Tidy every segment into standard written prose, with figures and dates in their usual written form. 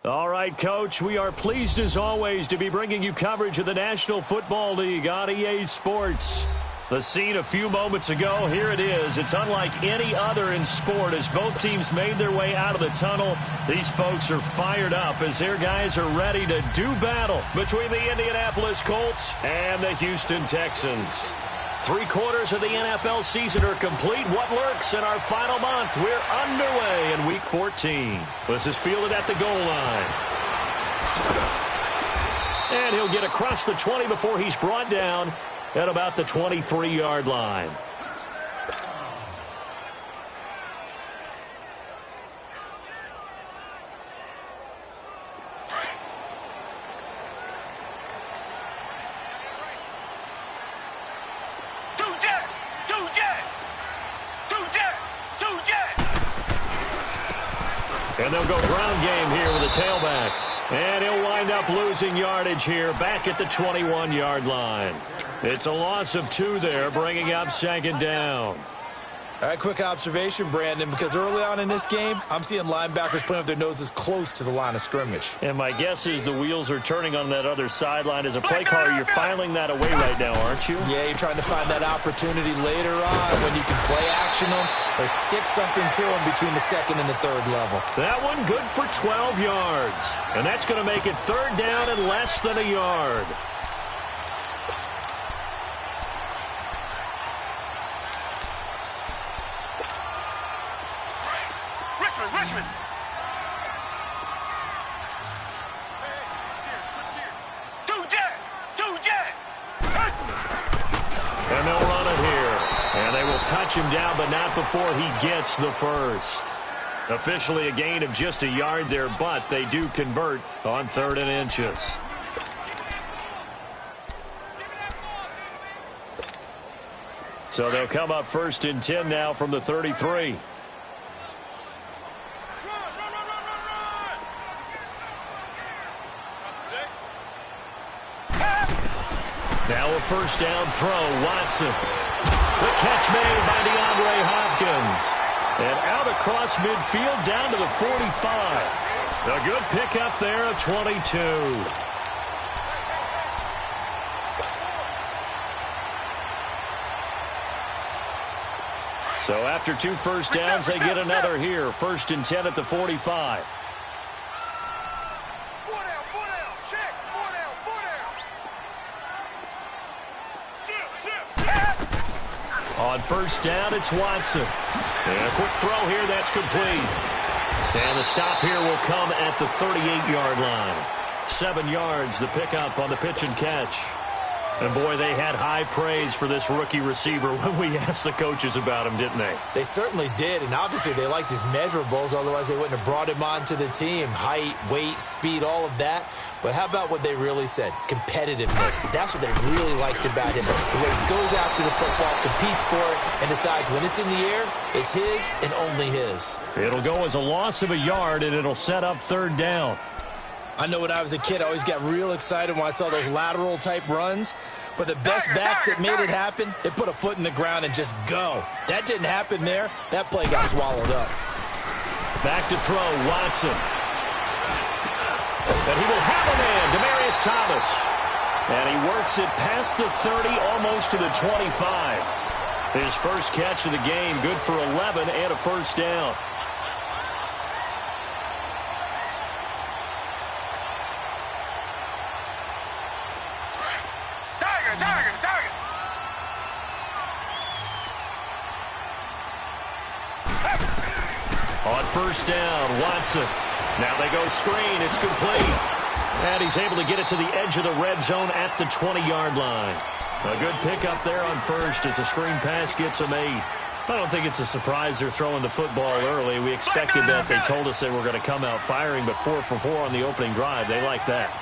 All right, Coach, we are pleased as always to be bringing you coverage of the National Football League on EA Sports. The scene a few moments ago, here it is. It's unlike any other in sport as both teams made their way out of the tunnel. These folks are fired up as their guys are ready to do battle between the Indianapolis Colts and the Houston Texans. 3/4 of the NFL season are complete. What lurks in our final month? We're underway in Week 14. This is fielded at the goal line. And he'll get across the 20 before he's brought down at about the 23-yard line. And they'll go ground game here with a tailback. And he'll wind up losing yardage here back at the 21-yard line. It's a loss of 2 there, bringing up 2nd down. All right, quick observation, Brandon, because early on in this game, I'm seeing linebackers playing with their noses close to the line of scrimmage. And my guess is the wheels are turning on that other sideline. As a play caller, you're filing that away right now, aren't you? Yeah, you're trying to find that opportunity later on when you can play action them or stick something to them between the 2nd and the 3rd level. That one good for 12 yards. And that's going to make it 3rd down and less than a yard. Richmond. Two jet. And they'll run it here. And they will touch him down, but not before he gets the first. Officially a gain of just a yard there, but they do convert on 3rd and inches. So they'll come up 1st and 10 now from the 33. Now a 1st down throw, Watson. The catch made by DeAndre Hopkins. And out across midfield down to the 45. A good pickup there of 22. So after 2 first downs, they get another here. 1st and 10 at the 45. On 1st down, it's Watson. And a quick throw here, that's complete. And the stop here will come at the 38-yard line. 7 yards, the pickup on the pitch and catch. And, boy, they had high praise for this rookie receiver when we asked the coaches about him, didn't they? They certainly did, and obviously they liked his measurables, otherwise they wouldn't have brought him onto the team. Height, weight, speed, all of that. But how about what they really said? Competitiveness. That's what they really liked about him. The way he goes after the football, competes for it, and decides when it's in the air, it's his and only his. It'll go as a loss of a yard, and it'll set up 3rd down. I know when I was a kid, I always got real excited when I saw those lateral-type runs. But the best backs that made it happen, they put a foot in the ground and just go. That didn't happen there. That play got swallowed up. Back to throw, Watson. And he will have a man, Demaryius Thomas. And he works it past the 30, almost to the 25. His first catch of the game, good for 11 and a 1st down. On 1st down, Watson. Now they go screen. It's complete. And he's able to get it to the edge of the red zone at the 20-yard line. A good pickup there on 1st as a screen pass gets him 8. I don't think it's a surprise they're throwing the football early. We expected that. They told us they were going to come out firing, but 4 for 4 on the opening drive. They like that.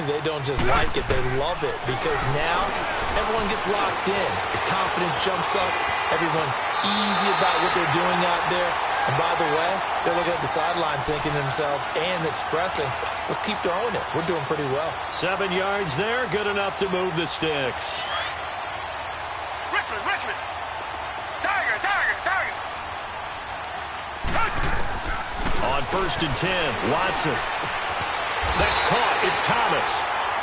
They don't just like it. They love it because now everyone gets locked in. The confidence jumps up. Everyone's easy about what they're doing out there. And by the way, they're looking at the sideline thinking to themselves and expressing, let's keep throwing it. We're doing pretty well. 7 yards there, good enough to move the sticks. Richmond. Tiger. On 1st and 10, Watson. That's caught. It's Thomas.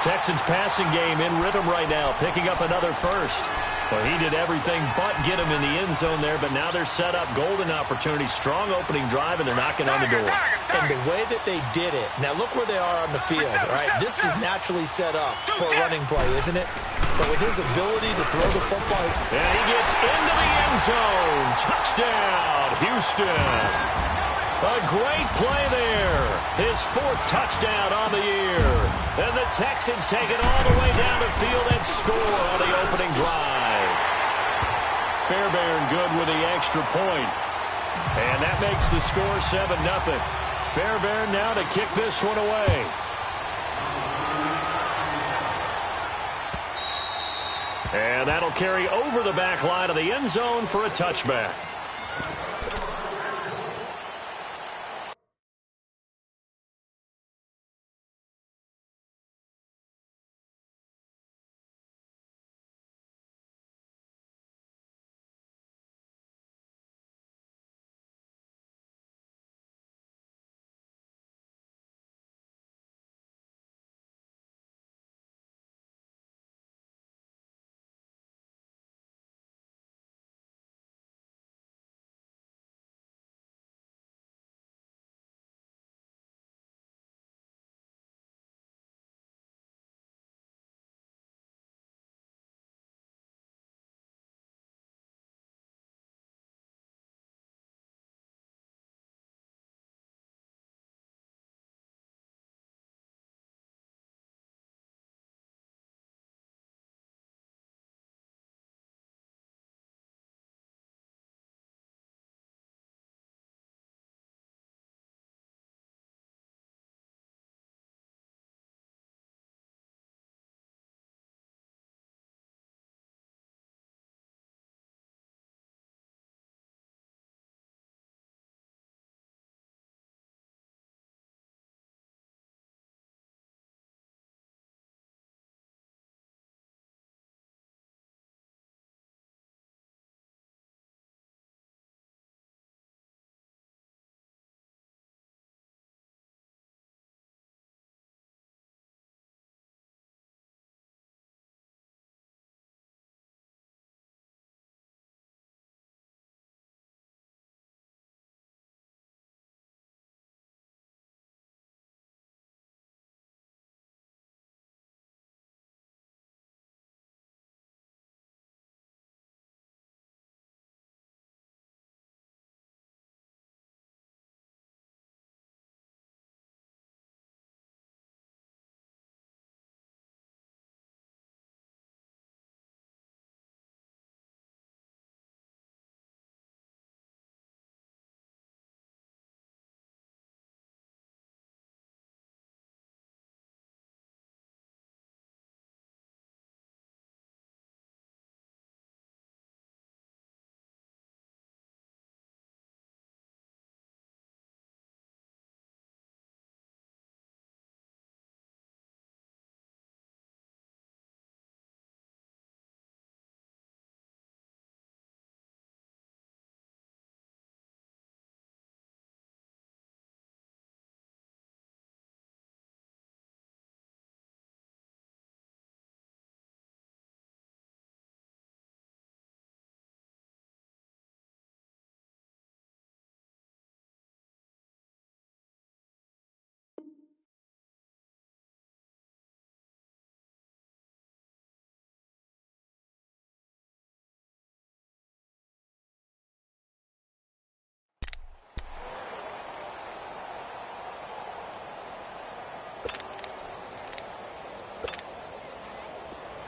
Texans passing game in rhythm right now, picking up another first. Well, he did everything but get him in the end zone there, but now they're set up. Golden opportunity, strong opening drive, and they're knocking on the door. And the way that they did it, now look where they are on the field, right? This is naturally set up for a running play, isn't it? But with his ability to throw the football. And he gets into the end zone. Touchdown, Houston. A great play there. His 4th touchdown on the year. And the Texans take it all the way down the field and score on the opening drive. Fairbairn good with the extra point. And that makes the score 7-0. Fairbairn now to kick this one away. And that'll carry over the back line of the end zone for a touchback.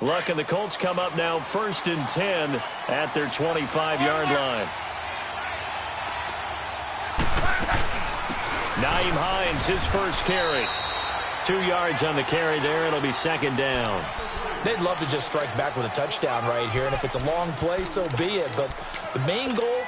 Luck and the Colts come up now 1st and 10 at their 25-yard line. Nyheim Hines, his first carry. 2 yards on the carry there. It'll be 2nd down. They'd love to just strike back with a touchdown right here, and if it's a long play, so be it. But the main goal,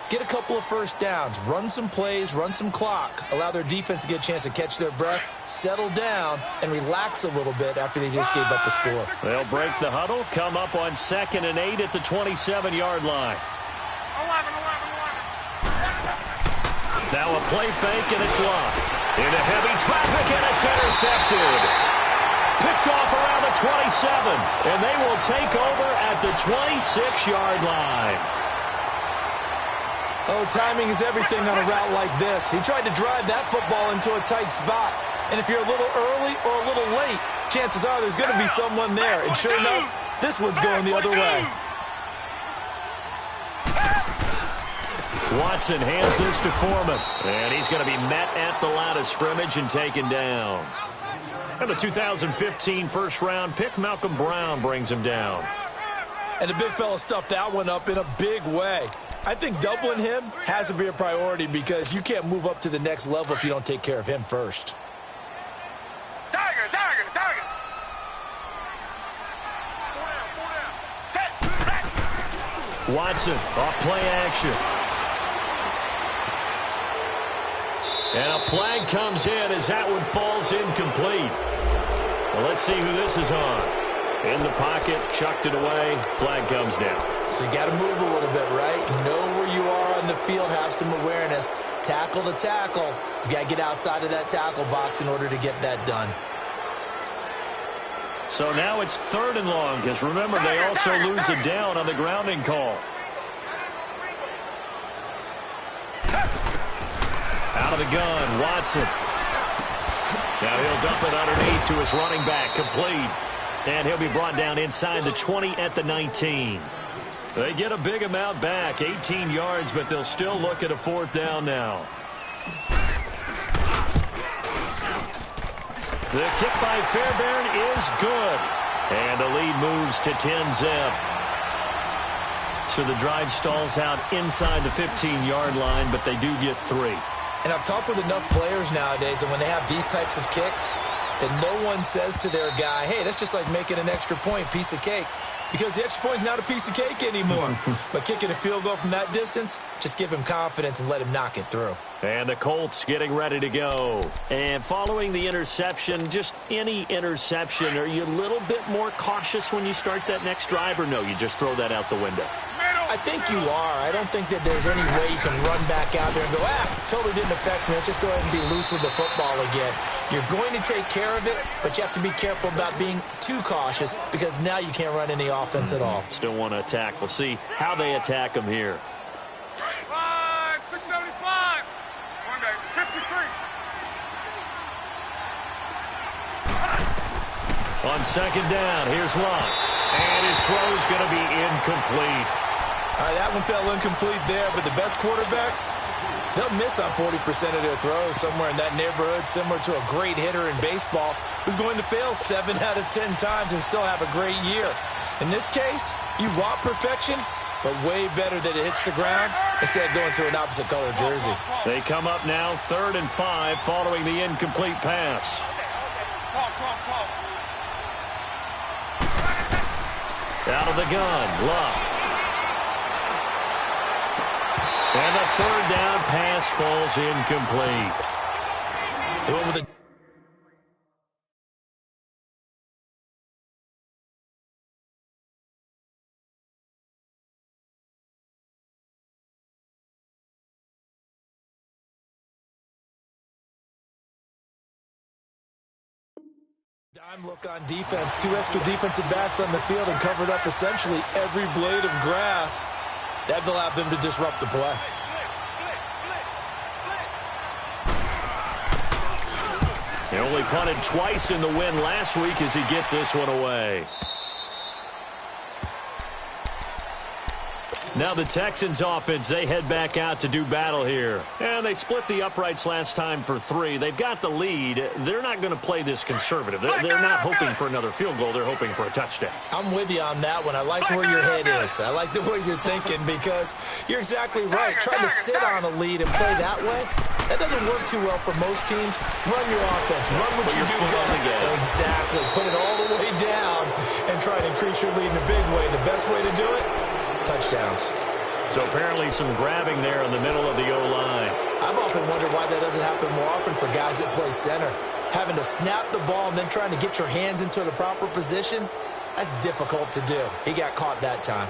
get a couple of first downs, run some plays, run some clock, allow their defense to get a chance to catch their breath, settle down, and relax a little bit after they just gave up a score. They'll break the huddle, come up on 2nd and 8 at the 27-yard line. Now a play fake, and it's locked. Into heavy traffic, and it's intercepted. Picked off around the 27, and they will take over at the 26-yard line. Oh, timing is everything on a route like this. He tried to drive that football into a tight spot. And if you're a little early or a little late, chances are there's going to be someone there. And sure enough, this one's going the other way. Watson hands this to Foreman. And he's going to be met at the line of scrimmage and taken down. And the 2015 first-round pick, Malcolm Brown, brings him down. And the big fella stuffed that one up in a big way. I think doubling him has to be a priority because you can't move up to the next level if you don't take care of him first. Tiger. Watson off play action. And a flag comes in as that one falls incomplete. Well, let's see who this is on. In the pocket, chucked it away, flag comes down. So you got to move a little bit, right? Know where you are on the field, have some awareness. Tackle to tackle. You got to get outside of that tackle box in order to get that done. So now it's 3rd and long, because remember, they also lose a down on the grounding call. Out of the gun, Watson. Now he'll dump it underneath to his running back, complete. And he'll be brought down inside the 20 at the 19. They get a big amount back, 18 yards, but they'll still look at a 4th down now. The kick by Fairbairn is good. And the lead moves to 10-zip. So the drive stalls out inside the 15-yard line, but they do get 3. And I've talked with enough players nowadays, and when they have these types of kicks, that no one says to their guy, hey, that's just like making an extra point, piece of cake. Because the extra point is not a piece of cake anymore. But kicking a field goal from that distance, just give him confidence and let him knock it through. And the Colts getting ready to go. And following the interception, just any interception, are you a little bit more cautious when you start that next drive, or no, you just throw that out the window? I think you are. I don't think that there's any way you can run back out there and go, totally didn't affect me. Let's just go ahead and be loose with the football again. You're going to take care of it, but you have to be careful about being too cautious because now you can't run any offense at all. Still want to attack. We'll see how they attack them here. 675. One day, 53. On 2nd down, here's Locke. And his throw's going to be incomplete. All right, that one fell incomplete there, but the best quarterbacks, they'll miss on 40% of their throws, somewhere in that neighborhood, similar to a great hitter in baseball who's going to fail 7 out of 10 times and still have a great year. In this case, you want perfection, but way better that it hits the ground instead of going to an opposite color jersey. They come up now 3rd and 5 following the incomplete pass. Out of the gun, Locke. And the 3rd down pass falls incomplete. Doing with a dime look on defense. 2 extra defensive backs on the field and covered up essentially every blade of grass. That allowed them to disrupt the play. He only punted twice in the win last week as he gets this one away. Now the Texans offense, they head back out to do battle here. And they split the uprights last time for 3. They've got the lead. They're not going to play this conservative. They're not hoping for another field goal. They're hoping for a touchdown. I'm with you on that one. I like where your head is. I like the way you're thinking because you're exactly right. Trying to sit on a lead and play that way, that doesn't work too well for most teams. Run your offense. Run what you do best. Exactly. Put it all the way down and try to increase your lead in a big way. The best way to do it, touchdowns. So apparently some grabbing there in the middle of the O-line. I've often wondered why that doesn't happen more often for guys that play center. Having to snap the ball and then trying to get your hands into the proper position, that's difficult to do. He got caught that time.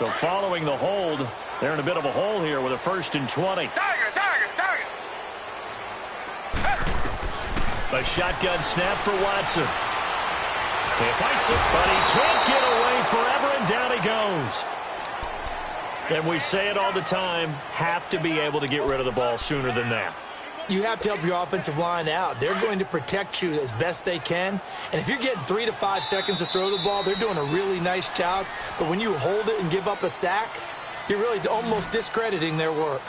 So following the hold, they're in a bit of a hole here with a 1st and 20. Tiger, tiger, tiger. A shotgun snap for Watson. He fights it, but he can't get away forever, and down he goes. And we say it all the time, have to be able to get rid of the ball sooner than that. You have to help your offensive line out. They're going to protect you as best they can. And if you're getting 3 to 5 seconds to throw the ball, they're doing a really nice job. But when you hold it and give up a sack, you're really almost discrediting their work.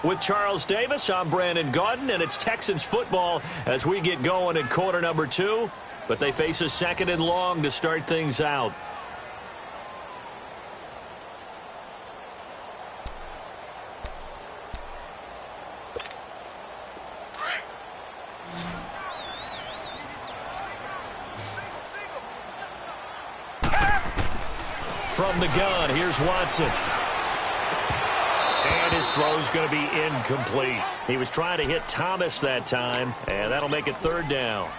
With Charles Davis, I'm Brandon Gaudin, and it's Texans football as we get going in quarter number 2. But they face a 2nd and long to start things out. From the gun, here's Watson. And his throw's going to be incomplete. He was trying to hit Thomas that time, and that'll make it 3rd down.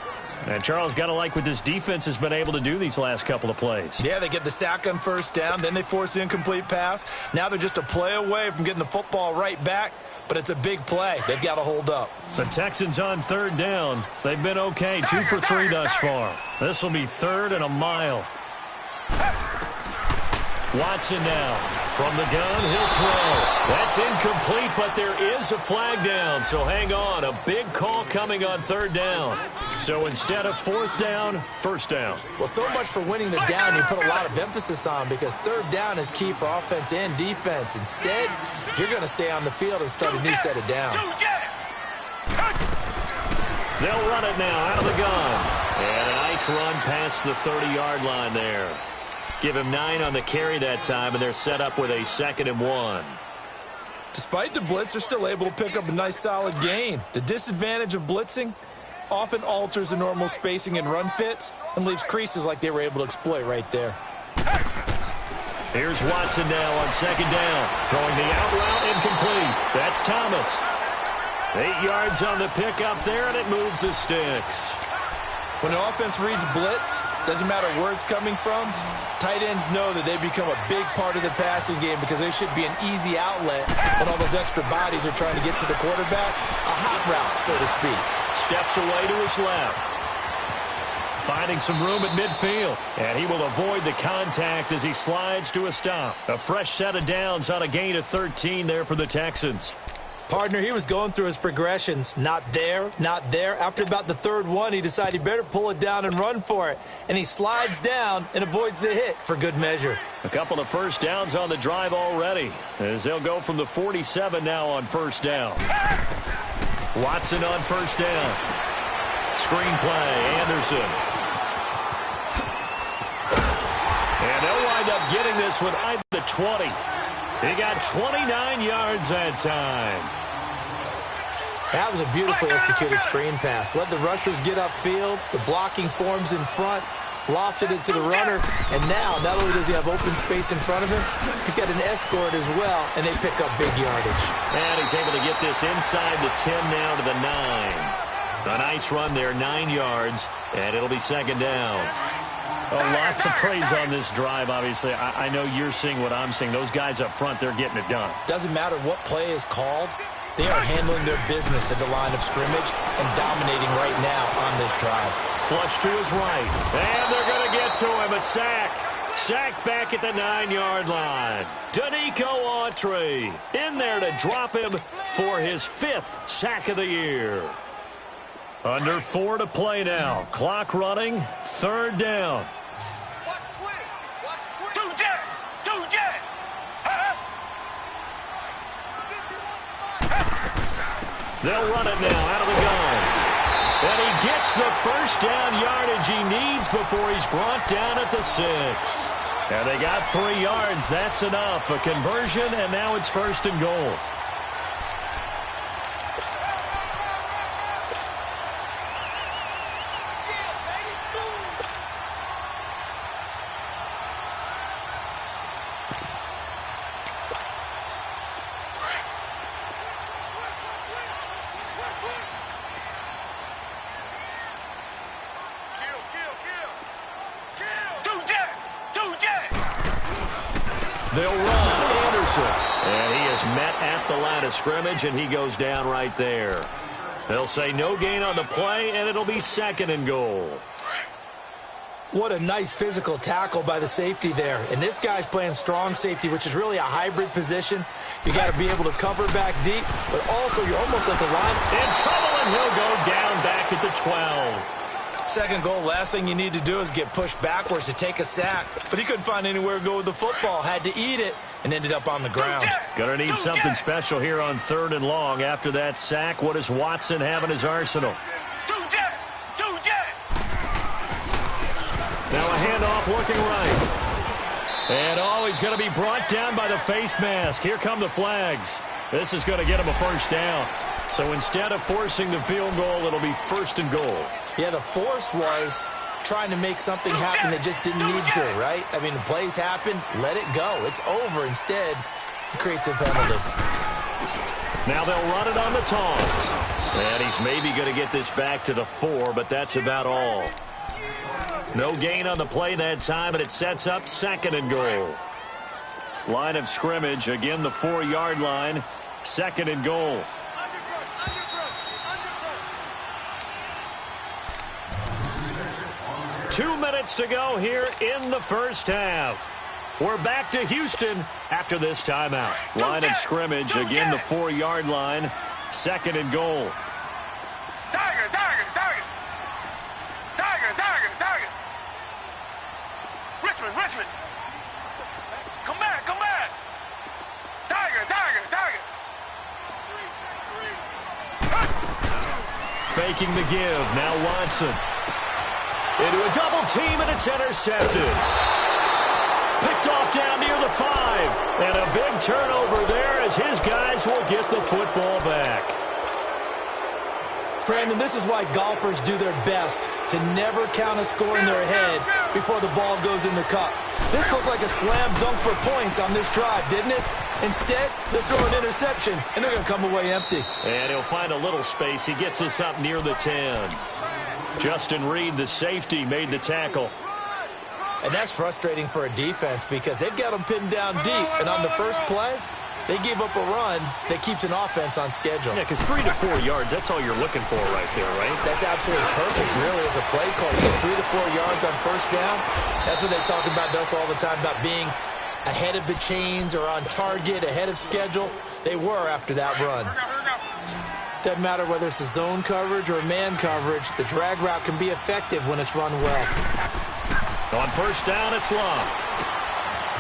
And Charles, got to like what this defense has been able to do these last couple of plays. Yeah, they get the sack on 1st down, then they force the incomplete pass. Now they're just a play away from getting the football right back, but it's a big play. They've got to hold up. The Texans on 3rd down. They've been okay, 2 for 3 thus far. This will be 3rd and a mile. Watson now. From the gun, he'll throw. That's incomplete, but there is a flag down, so hang on. A big call coming on 3rd down. So instead of 4th down, 1st down. Well, so much for winning the down you put a lot of emphasis on, because 3rd down is key for offense and defense. Instead, you're going to stay on the field and start a new set of downs. They'll run it now out of the gun. And a nice run past the 30-yard line there. Give him 9 on the carry that time, and they're set up with a 2nd and 1. Despite the blitz, they're still able to pick up a nice, solid gain. The disadvantage of blitzing often alters the normal spacing and run fits and leaves creases like they were able to exploit right there. Here's Watson now on 2nd down. Throwing the out route, incomplete. That's Thomas. 8 yards on the pickup there, and it moves the sticks. When an offense reads blitz, doesn't matter where it's coming from, tight ends know that they become a big part of the passing game because they should be an easy outlet when all those extra bodies are trying to get to the quarterback. A hot route, so to speak. Steps away to his left. Finding some room at midfield. And he will avoid the contact as he slides to a stop. A fresh set of downs on a gain of 13 there for the Texans. Partner, he was going through his progressions. Not there, not there. After about the 3rd one, he decided he better pull it down and run for it. And he slides down and avoids the hit for good measure. A couple of 1st downs on the drive already, as they'll go from the 47 now on 1st down. Watson on 1st down. Screen play, Anderson. And they'll wind up getting this one at the 20. He got 29 yards that time. That was a beautifully executed screen pass. Let the rushers get upfield. The blocking forms in front. Lofted it to the runner. And now, not only does he have open space in front of him, he's got an escort as well, and they pick up big yardage. And he's able to get this inside the 10 now to the 9. A nice run there, 9 yards, and it'll be 2nd down. Lots of praise on this drive, obviously. I know you're seeing what I'm seeing. Those guys up front, they're getting it done. Doesn't matter what play is called. They are handling their business at the line of scrimmage and dominating right now on this drive. Flush to his right. And they're going to get to him. A sack. Sacked back at the 9-yard line. Danico Autry in there to drop him for his 5th sack of the year. Under 4 to play now. Clock running. 3rd down. They'll run it now out of the gun. And he gets the 1st down yardage he needs before he's brought down at the 6. And they got 3 yards. That's enough. A conversion, and now it's 1st and goal. They'll run Anderson. And he is met at the line of scrimmage, and he goes down right there. They'll say no gain on the play, and it'll be 2nd and goal. What a nice physical tackle by the safety there. And this guy's playing strong safety, which is really a hybrid position. You got to be able to cover back deep, but also you're almost like a line. In trouble, and he'll go down back at the 12. 2nd goal, last thing you need to do is get pushed backwards to take a sack. But he couldn't find anywhere to go with the football, had to eat it, and ended up on the ground. Gonna need something special here on 3rd and long. After that sack, what does Watson have in his arsenal? Now a handoff looking right. And he's going to be brought down by the face mask. Here come the flags. This is going to get him a 1st down. So instead of forcing the field goal, it'll be 1st and goal. Yeah, the force was trying to make something happen that just didn't need to, right? I mean, the plays happen, let it go. It's over. Instead, he creates a penalty. Now they'll run it on the toss. And he's maybe going to get this back to the 4, but that's about all. No gain on the play that time, and it sets up 2nd and goal. Line of scrimmage, again the 4-yard line, 2nd and goal. Two minutes to go here in the first half. We're back to Houston after this timeout. Line of scrimmage, again the 4-yard line, 2nd and goal. Richmond. Come back. Tiger. Faking the give. Now Watson. Into a double team, and it's intercepted. Picked off down near the 5. And a big turnover there as his guys will get the football back. Brandon, this is why golfers do their best to never count a score in their head before the ball goes in the cup. This looked like a slam dunk for points on this drive, didn't it? Instead, they throw an interception, and they're going to come away empty. And he'll find a little space. He gets us up near the 10. Justin Reed, the safety, made the tackle. And that's frustrating for a defense because they've got them pinned down deep. And on the first play, they gave up a run that keeps an offense on schedule. Yeah, because 3 to 4 yards, that's all you're looking for right there, right? That's absolutely perfect, really, as a play call. You get 3 to 4 yards on 1st down. That's what they talk about us all the time, about being ahead of the chains or on target, ahead of schedule. They were after that run. Doesn't matter whether it's a zone coverage or man coverage. The drag route can be effective when it's run well. On 1st down, it's Long.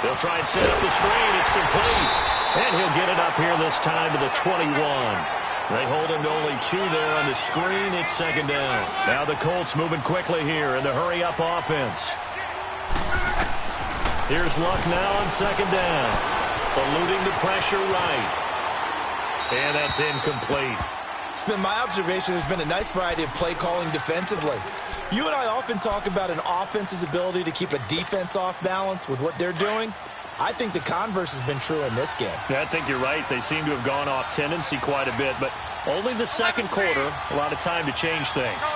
They'll try and set up the screen. It's complete. And he'll get it up here this time to the 21. They hold him to only 2 there on the screen. It's 2nd down. Now the Colts moving quickly here in the hurry-up offense. Here's Luck now on 2nd down. Eluding the pressure right. And that's incomplete. It's been my observation there's been a nice variety of play calling defensively. You and I often talk about an offense's ability to keep a defense off balance with what they're doing. I think the converse has been true in this game. Yeah, I think you're right. They seem to have gone off tendency quite a bit, but only the 2nd quarter, a lot of time to change things.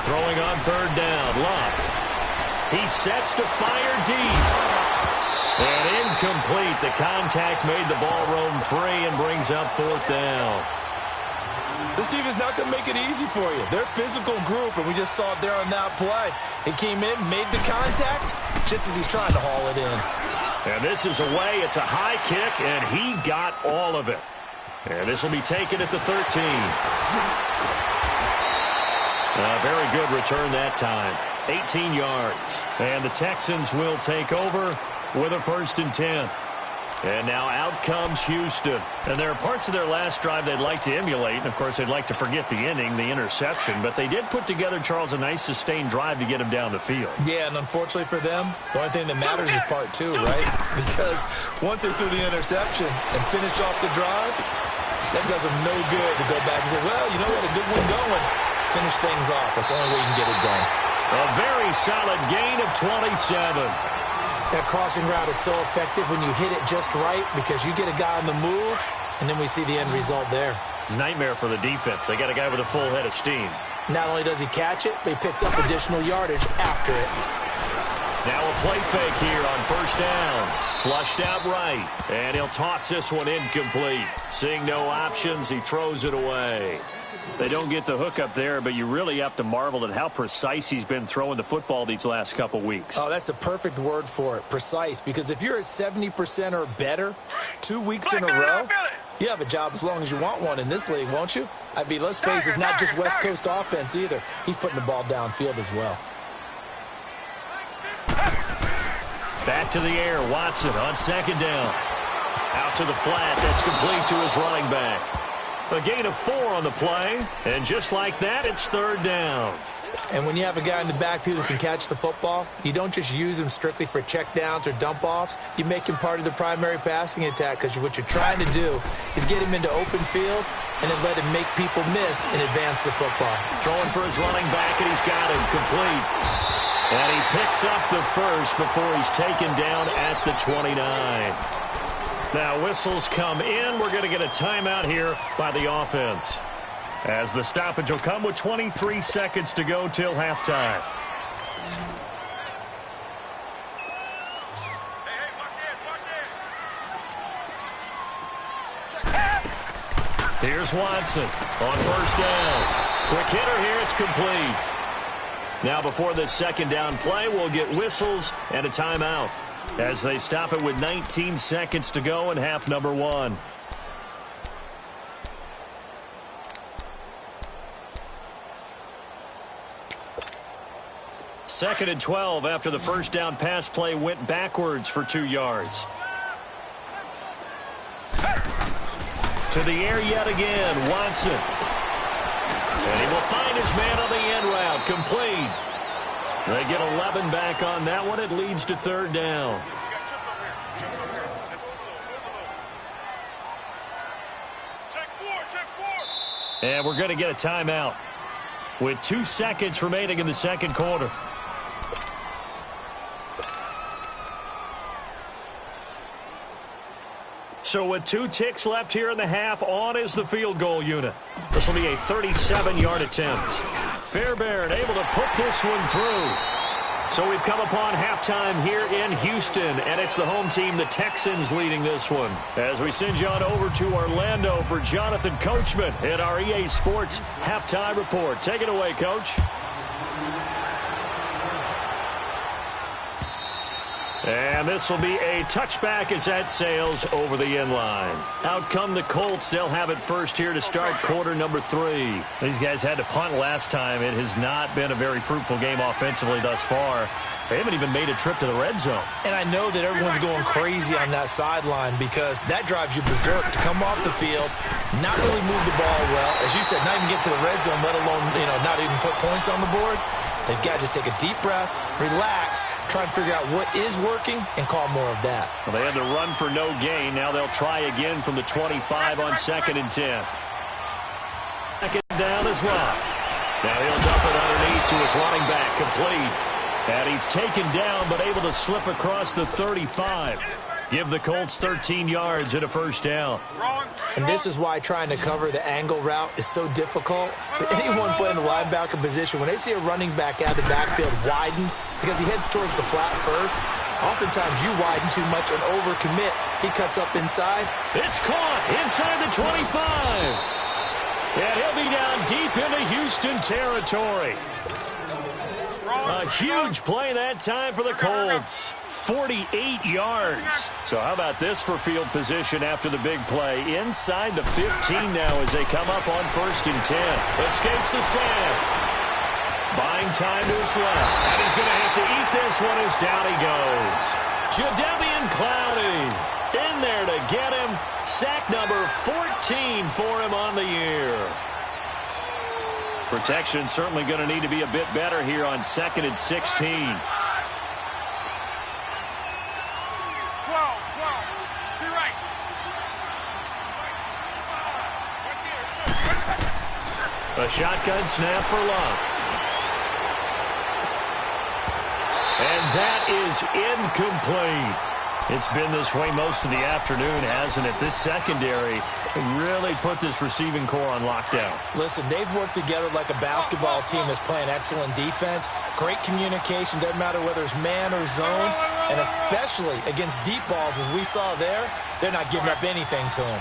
Throwing on 3rd down, Luck. He sets to fire deep. And incomplete. The contact made the ball roam free and brings up 4th down. This team is not going to make it easy for you. They're a physical group, and we just saw it there on that play. He came in, made the contact, just as he's trying to haul it in. And this is away. It's a high kick, and he got all of it. And this will be taken at the 13. A very good return that time. 18 yards. And the Texans will take over with a 1st and 10. And now out comes Houston. And there are parts of their last drive they'd like to emulate. And, of course, they'd like to forget the ending, the interception. But they did put together, Charles, a nice sustained drive to get him down the field. Yeah, and unfortunately for them, the only thing that matters is part 2, right? Because once they threw the interception and finished off the drive, that does them no good to go back and say, well, you know what, a good one going. Finish things off. That's the only way you can get it done. A very solid gain of 27. That crossing route is so effective when you hit it just right because you get a guy on the move, and then we see the end result there. It's a nightmare for the defense. They got a guy with a full head of steam. Not only does he catch it, but he picks up additional yardage after it. Now a play fake here on first down. Flushed out right. And he'll toss this one incomplete. Seeing no options, he throws it away. They don't get the hook up there, but you really have to marvel at how precise he's been throwing the football these last couple weeks. Oh, that's a perfect word for it, precise, because if you're at 70% or better 2 weeks in a row, you have a job as long as you want one in this league, won't you? I mean, let's face it, it's not just West Coast offense either. He's putting the ball downfield as well. Back to the air, Watson on second down. Out to the flat, that's complete to his running back. A gain of 4 on the play, and just like that, it's third down. And when you have a guy in the backfield who can catch the football, you don't just use him strictly for checkdowns or dump-offs. You make him part of the primary passing attack, because what you're trying to do is get him into open field and then let him make people miss and advance the football. Throwing for his running back, and he's got him complete. And he picks up the first before he's taken down at the 29. Now whistles come in. We're going to get a timeout here by the offense, as the stoppage will come with 23 seconds to go till halftime. Here's Watson on first down. Quick hitter here. It's complete. Now before this second down play, we'll get whistles and a timeout, as they stop it with 19 seconds to go in half number 1. Second and 12 after the first down pass play went backwards for 2 yards. To the air yet again, Watson. And he will find his man on the end route, complete. They get 11 back on that one. It leads to third down. And we're going to get a timeout with 2 seconds remaining in the second quarter. So with 2 ticks left here in the half, on is the field goal unit. This will be a 37-yard attempt. Fairbairn able to put this one through. So we've come upon halftime here in Houston, and it's the home team, the Texans, leading this one. As we send you on over to Orlando for Jonathan Coachman in our EA Sports halftime report. Take it away, Coach. And this will be a touchback as that sails over the end line. Out come the Colts. They'll have it first here to start quarter number 3. These guys had to punt last time. It has not been a very fruitful game offensively thus far. They haven't even made a trip to the red zone. And I know that everyone's going crazy on that sideline, because that drives you berserk to come off the field, not really move the ball well. As you said, not even get to the red zone, let alone, not even put points on the board. They've got to just take a deep breath, relax, try and figure out what is working, and call more of that. Well, they had to run for no gain. Now they'll try again from the 25 on second and 10. Second down is Love. Now he'll dump it underneath to his running back, complete. And he's taken down, but able to slip across the 35. Give the Colts 13 yards and a first down. And this is why trying to cover the angle route is so difficult. But anyone playing the linebacker position, when they see a running back out of the backfield widen, because he heads towards the flat first, oftentimes you widen too much and overcommit. He cuts up inside. It's caught inside the 25. And he'll be down deep into Houston territory. A huge play that time for the Colts. 48 yards. So how about this for field position after the big play? Inside the 15 now as they come up on first and 10. Escapes the sack. Buying time to his left. And he's going to have to eat this one as down he goes. Jadeveon Clowney in there to get him. Sack number 14 for him on the year. Protection certainly going to need to be a bit better here on second and 16. A shotgun snap for Love. And that is incomplete. It's been this way most of the afternoon, hasn't it? This secondary really put this receiving core on lockdown. Listen, they've worked together like a basketball team that's playing excellent defense. Great communication, doesn't matter whether it's man or zone. And especially against deep balls, as we saw there, they're not giving up anything to him.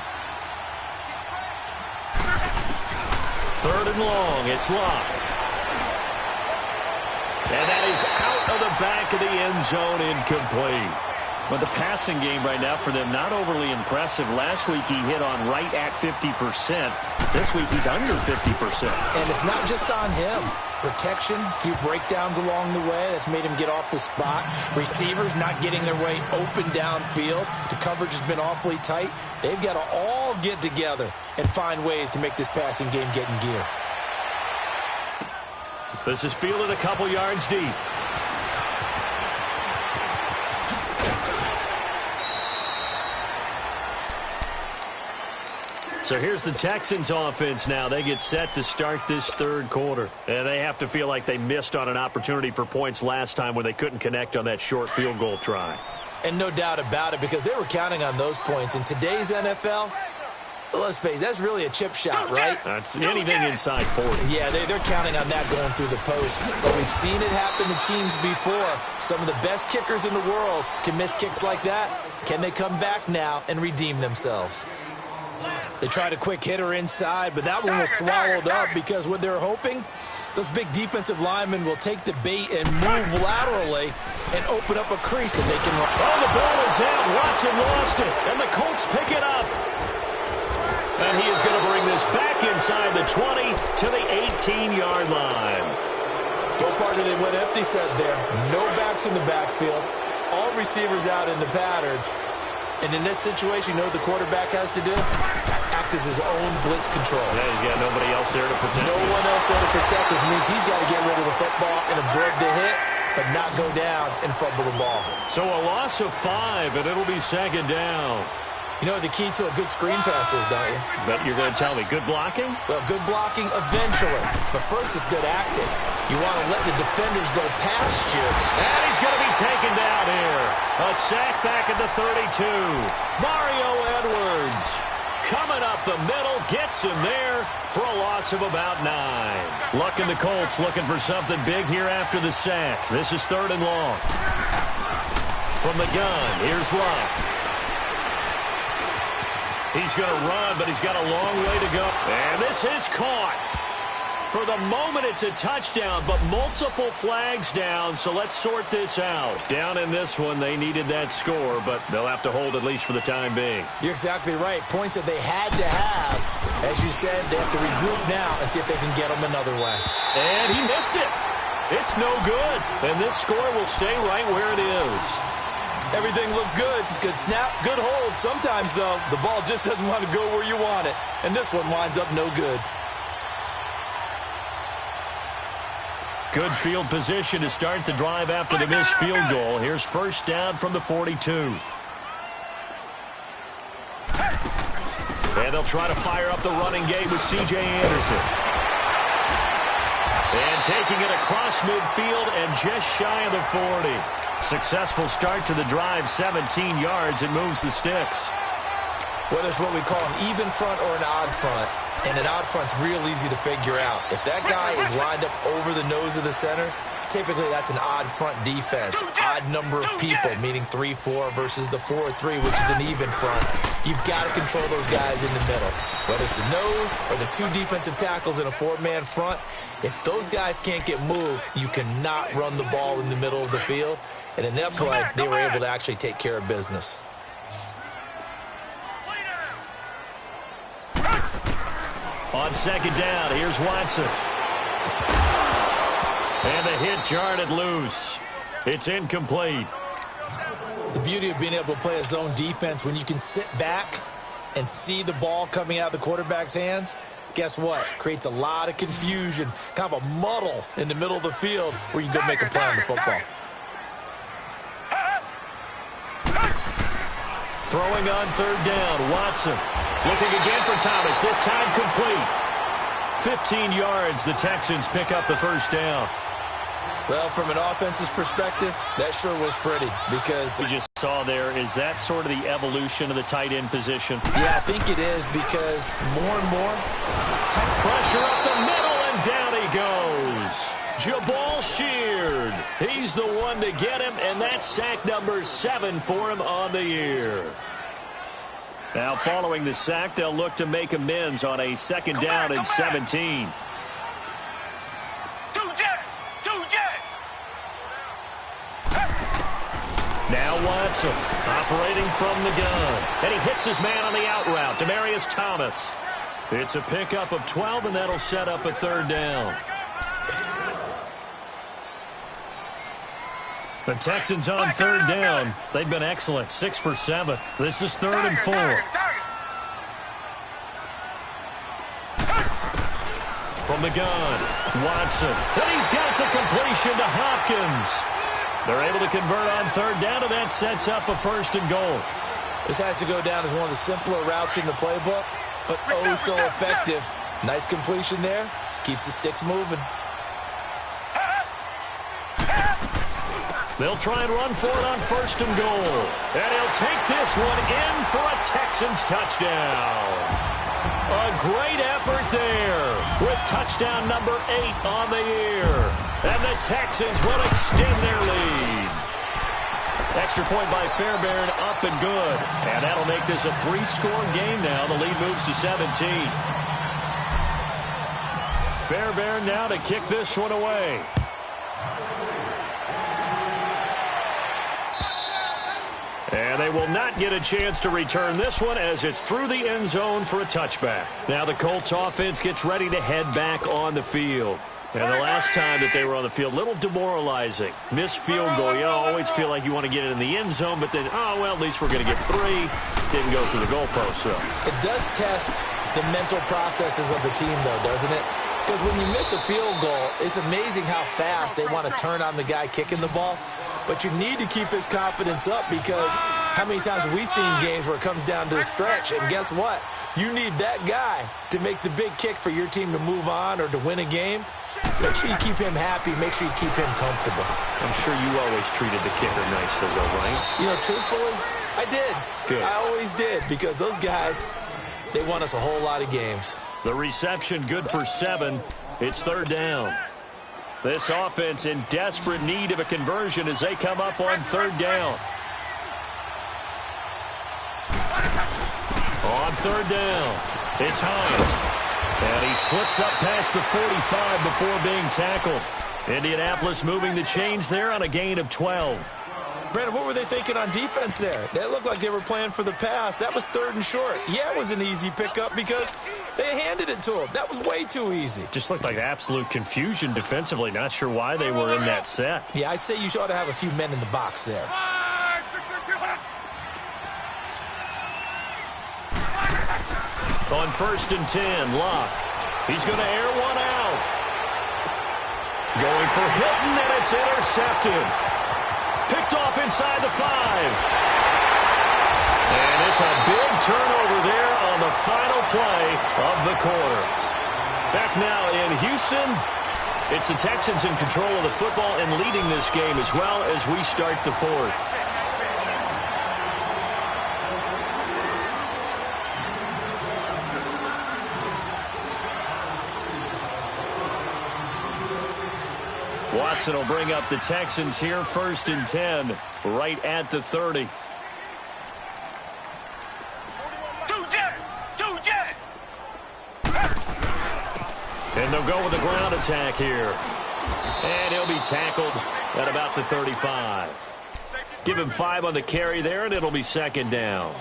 3rd and long, it's Locke. And that is out of the back of the end zone, incomplete. But the passing game right now for them, not overly impressive. Last week he hit on right at 50%. This week he's under 50%. And it's not just on him. Protection, a few breakdowns along the way. That's made him get off the spot. Receivers not getting their way open downfield. The coverage has been awfully tight. They've got to all get together and find ways to make this passing game get in gear. This is fielded a couple yards deep. So here's the Texans offense now. They get set to start this 3rd quarter. And they have to feel like they missed on an opportunity for points last time when they couldn't connect on that short field goal try. And no doubt about it, because they were counting on those points. In today's NFL, let's face it, that's really a chip shot, right? That's anything inside 40. Yeah, they're counting on that going through the post. But we've seen it happen to teams before. Some of the best kickers in the world can miss kicks like that. Can they come back now and redeem themselves? They tried a quick hitter inside, but that one was swallowed up because what they're hoping, those big defensive linemen will take the bait and move laterally and open up a crease and they can run. Oh, the ball is out. Watson lost it, and the Colts pick it up. And he is going to bring this back inside the 20 to the 18-yard line. No partner, they went empty set there. No backs in the backfield. All receivers out in the pattern. And in this situation, you know what the quarterback has to do? Act as his own blitz control. Yeah, he's got nobody else there to protect. No one else there to protect, which means he's got to get rid of the football and absorb the hit, but not go down and fumble the ball. So a loss of 5, and it'll be 2nd down. You know what the key to a good screen pass is, don't you? But you're going to tell me, good blocking? Well, good blocking eventually. But first, it's good acting. You want to let the defenders go past you. And he's going to be taken down here. A sack back at the 32. Mario Edwards coming up the middle, gets him there for a loss of about 9. Luck in the Colts looking for something big here after the sack. This is 3rd and long. From the gun, here's Luck. He's going to run, but he's got a long way to go. And this is caught. For the moment, it's a touchdown, but multiple flags down, so let's sort this out. Down in this one, they needed that score, but they'll have to hold at least for the time being. You're exactly right. Points that they had to have. As you said, they have to regroup now and see if they can get them another way. And he missed it. It's no good. And this score will stay right where it is. Everything looked good. Good snap, good hold. Sometimes, though, the ball just doesn't want to go where you want it. And this one winds up no good. Good field position to start the drive after the missed field goal. Here's 1st down from the 42. And they'll try to fire up the running game with C.J. Anderson. And taking it across midfield and just shy of the 40. Successful start to the drive, 17 yards. It moves the sticks. Whether it's what we call an even front or an odd front, and an odd front's real easy to figure out. If that guy is lined up over the nose of the center, typically that's an odd front defense. Odd number of people, meaning 3-4 versus the 4-3, which is an even front. You've got to control those guys in the middle. Whether it's the nose or the 2 defensive tackles in a 4-man front, if those guys can't get moved, you cannot run the ball in the middle of the field. And in that play, they were able to actually take care of business. On 2nd down, here's Watson. And the hit jarred it loose. It's incomplete. The beauty of being able to play a zone defense, when you can sit back and see the ball coming out of the quarterback's hands, guess what? Creates a lot of confusion, kind of a muddle in the middle of the field where you can go make a play on the football. Throwing on 3rd down, Watson. Looking again for Thomas, this time complete. 15 yards, the Texans pick up the 1st down. Well, from an offensive perspective, that sure was pretty because we just saw there, is that sort of the evolution of the tight end position? Yeah, I think it is because more and more tight pressure up the middle, and down he goes. Jabal Sheard. He's the one to get him, and that's sack number 7 for him on the year. Now, following the sack, they'll look to make amends on a second down and 17. Now Watson operating from the gun. And he hits his man on the out route, Demaryius Thomas. It's a pickup of 12, and that'll set up a third down. The Texans on third down. They've been excellent, 6 for 7. This is 3rd and 4. From the gun, Watson. And he's got the completion to Hopkins. They're able to convert on third down, and that sets up a 1st and goal. This has to go down as one of the simpler routes in the playbook, but oh so effective. Nice completion there. Keeps the sticks moving. They'll try and run for it on 1st and goal. And he'll take this one in for a Texans touchdown. A great effort there with touchdown number 8 on the year. And the Texans will extend their lead. Extra point by Fairbairn, up and good. And that'll make this a 3-score game now. The lead moves to 17. Fairbairn now to kick this one away. And they will not get a chance to return this one as it's through the end zone for a touchback. Now the Colts offense gets ready to head back on the field. And the last time that they were on the field, a little demoralizing. Missed field goal. You always feel like you want to get it in the end zone, but then, oh, well, at least we're going to get 3. Didn't go through the goalpost, so. It does test the mental processes of the team, though, doesn't it? Because when you miss a field goal, it's amazing how fast they want to turn on the guy kicking the ball. But you need to keep his confidence up because how many times have we seen games where it comes down to the stretch? And guess what? You need that guy to make the big kick for your team to move on or to win a game. Make sure you keep him happy. Make sure you keep him comfortable. I'm sure you always treated the kicker nicely, though, right? You know, truthfully, I did. Good. I always did because those guys, they won us a whole lot of games. The reception good for 7. It's 3rd down. This offense in desperate need of a conversion as they come up on 3rd down. On 3rd down, it's Hines. And he slips up past the 45 before being tackled. Indianapolis moving the chains there on a gain of 12. Brandon, what were they thinking on defense there? They looked like they were playing for the pass. That was 3rd and short. Yeah, it was an easy pickup because they handed it to him. That was way too easy. Just looked like absolute confusion defensively. Not sure why they were in that set. Yeah, I'd say you ought to have a few men in the box there. On 1st and 10, Locke. He's going to air one out. Going for Hilton, and it's intercepted. Picked off inside the 5. And it's a big turnover there on the final play of the quarter. Back now in Houston, it's the Texans in control of the football and leading this game as well as we start the 4th. Watson will bring up the Texans here, 1st and 10, right at the 30. And they'll go with a ground attack here. And he'll be tackled at about the 35. Give him 5 on the carry there, and it'll be 2nd down.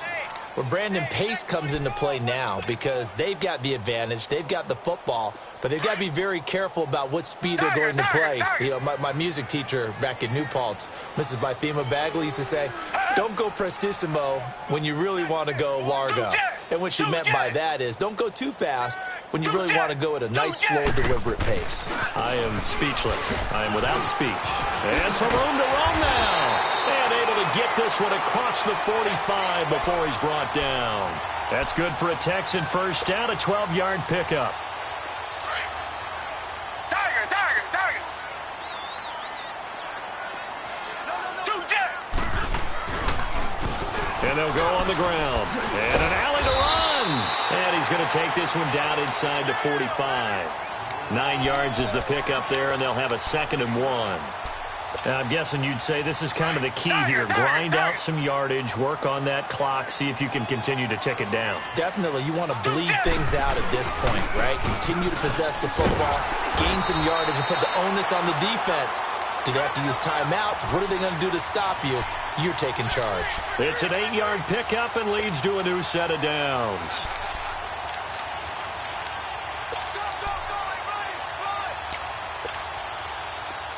Well, Brandon, pace comes into play now because they've got the advantage. They've got the football, but they've got to be very careful about what speed they're going to play. You know, my music teacher back in New Paltz, Mrs. Bythema Bagley, used to say, don't go prestissimo when you really want to go largo. And what she meant by that is don't go too fast when you really want to go at a nice, slow, deliberate pace. I am speechless. I am without speech. And some room to roam now. And able to get this one across the 45 before he's brought down. That's good for a Texan first down, a 12-yard pickup. And they'll go on the ground. And an alley to run. And he's going to take this one down inside the 45. 9 yards is the pickup there, and they'll have a 2nd and 1. I'm guessing you'd say this is kind of the key here. Grind out some yardage, work on that clock, see if you can continue to tick it down. Definitely. You want to bleed things out at this point, right? Continue to possess the football, gain some yardage, and put the onus on the defense. Do they have to use timeouts? What are they going to do to stop you? You're taking charge. It's an 8-yard pickup and leads to a new set of downs.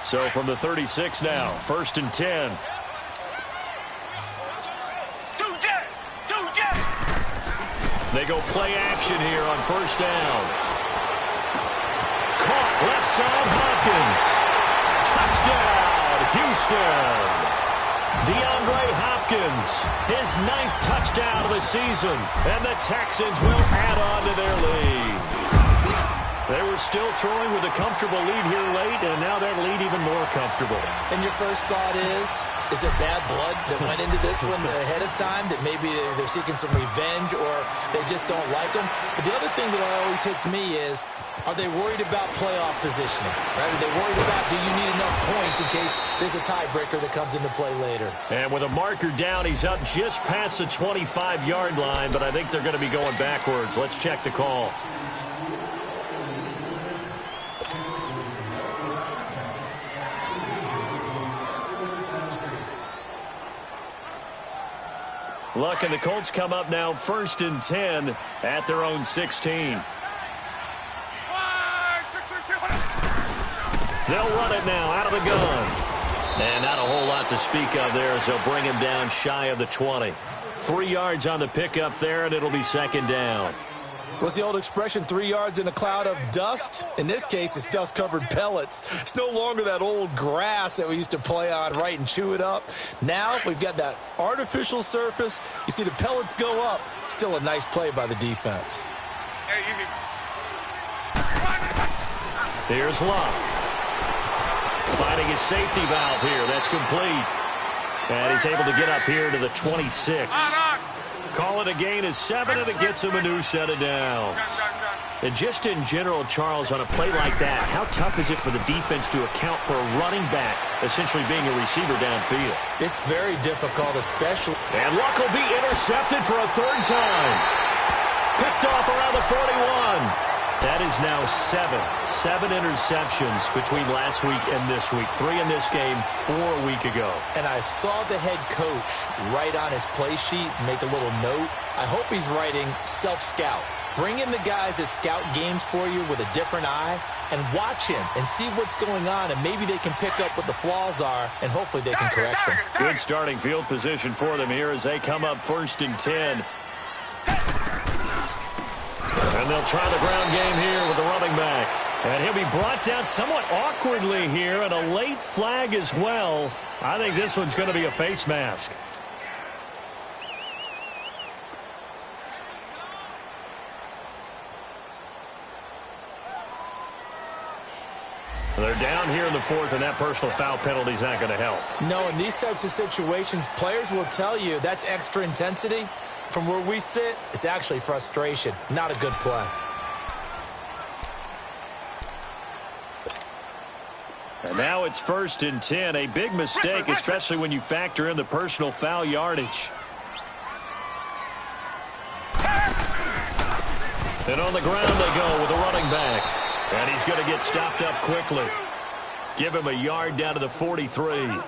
So from the 36 now, 1st and 10. They go play action here on 1st down. Caught left side, Hopkins. Touchdown, Houston. DeAndre Hopkins, his 9th touchdown of the season. And the Texans will add on to their lead. They were still throwing with a comfortable lead here late, and now that lead even more comfortable. And your first thought is there bad blood that went into this one ahead of time, that maybe they're seeking some revenge or they just don't like them? But the other thing that always hits me is, are they worried about playoff positioning? Right? Are they worried about, do you need enough points in case there's a tiebreaker that comes into play later? And with a marker down, he's up just past the 25-yard line, but I think they're going to be going backwards. Let's check the call. Luck and the Colts come up now 1st and 10 at their own 16. They'll run it now out of the gun. And not a whole lot to speak of there as they'll bring him down shy of the 20. 3 yards on the pickup there, and it'll be 2nd down. What's the old expression, 3 yards in a cloud of dust? In this case, it's dust-covered pellets. It's no longer that old grass that we used to play on, right, and chew it up. Now we've got that artificial surface. You see the pellets go up. Still a nice play by the defense. Here's Luck. Finding his safety valve here. That's complete. And he's able to get up here to the 26. Call it a gain of 7, and it gets him a new set of downs. And just in general, Charles, on a play like that, how tough is it for the defense to account for a running back essentially being a receiver downfield? It's very difficult, especially. And Luck will be intercepted for a 3rd time. Picked off around the 41. That is now 7 interceptions between last week and this week. 3 in this game, 4 a week ago. And I saw the head coach write on his play sheet, make a little note. I hope he's writing self-scout. Bring in the guys that scout games for you with a different eye and watch him and see what's going on, and maybe they can pick up what the flaws are, and hopefully they can correct them. Good starting field position for them here as they come up 1st and 10. And they'll try the ground game here with the running back. And he'll be brought down somewhat awkwardly here, and a late flag as well. I think this one's going to be a face mask. They're down here in the 4th, and that personal foul penalty is not going to help. No, in these types of situations, players will tell you that's extra intensity. From where we sit, it's actually frustration. Not a good play. And now it's 1st and 10. A big mistake, especially when you factor in the personal foul yardage. And on the ground they go with the running back. And he's going to get stopped up quickly. Give him a yard down to the 43.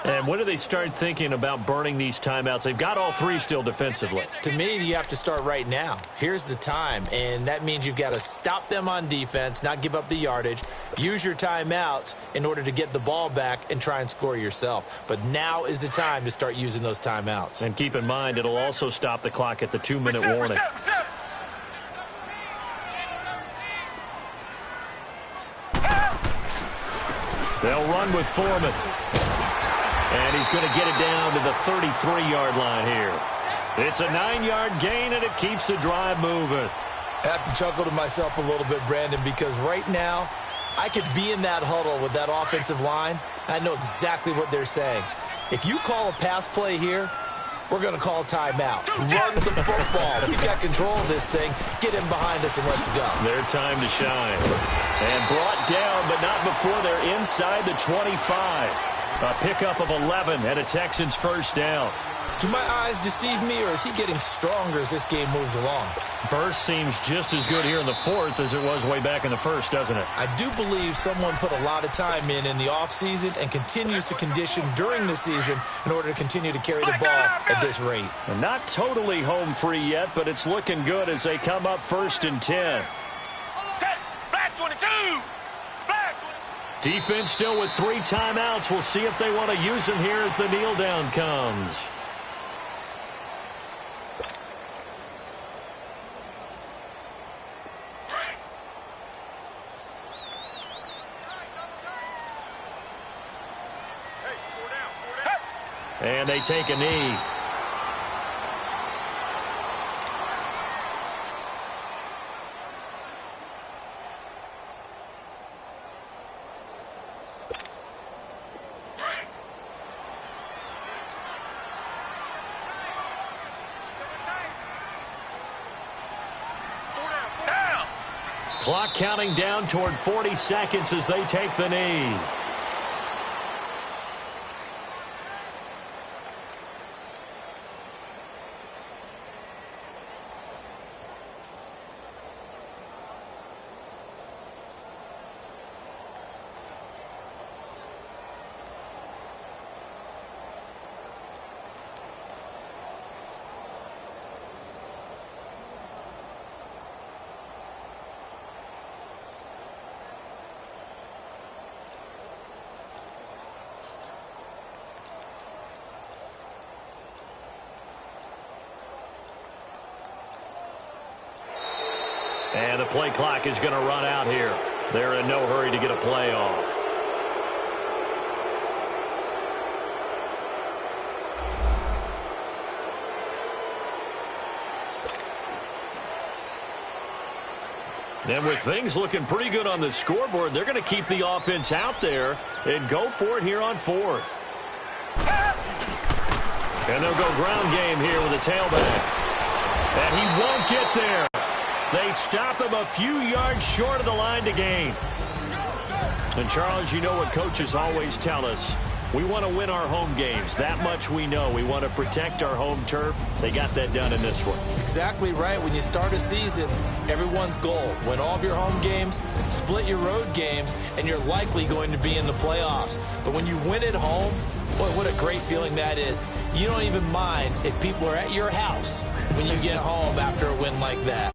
And when do they start thinking about burning these timeouts? They've got all 3 still defensively. To me, you have to start right now. Here's the time, and that means you've got to stop them on defense, not give up the yardage, use your timeouts in order to get the ball back and try and score yourself. But now is the time to start using those timeouts. And keep in mind, it'll also stop the clock at the 2-minute warning. They'll run with Foreman. And he's going to get it down to the 33-yard line here. It's a 9-yard gain, and it keeps the drive moving. I have to chuckle to myself a little bit, Brandon, because right now I could be in that huddle with that offensive line. I know exactly what they're saying. If you call a pass play here, We're going to call timeout. Run the football. We've got control of this thing. Get him behind us and let's go. Their time to shine. And brought down, but not before they're inside the 25. A pickup of 11 and a Texans first down. Do my eyes deceive me, or is he getting stronger as this game moves along? Burst seems just as good here in the fourth as it was way back in the first, doesn't it? I do believe someone put a lot of time in the offseason and continues to condition during the season in order to continue to carry the ball at this rate. And not totally home free yet, but it's looking good as they come up 1st and 10. Black 22! Black 22! Defense still with 3 timeouts. We'll see if they want to use them here as the kneel down comes. And they take a knee. Clock counting down toward 40 seconds as they take the knee. And the play clock is going to run out here. They're in no hurry to get a play off. And with things looking pretty good on the scoreboard, they're going to keep the offense out there and go for it here on 4th. And they'll go ground game here with a tailback. And he won't get there. They stop him a few yards short of the line to gain. And, Charles, you know what coaches always tell us. We want to win our home games. That much we know. We want to protect our home turf. They got that done in this one. Exactly right. When you start a season, everyone's goal, win all of your home games, split your road games, and you're likely going to be in the playoffs. But when you win at home, boy, what a great feeling that is. You don't even mind if people are at your house when you get home after a win like that.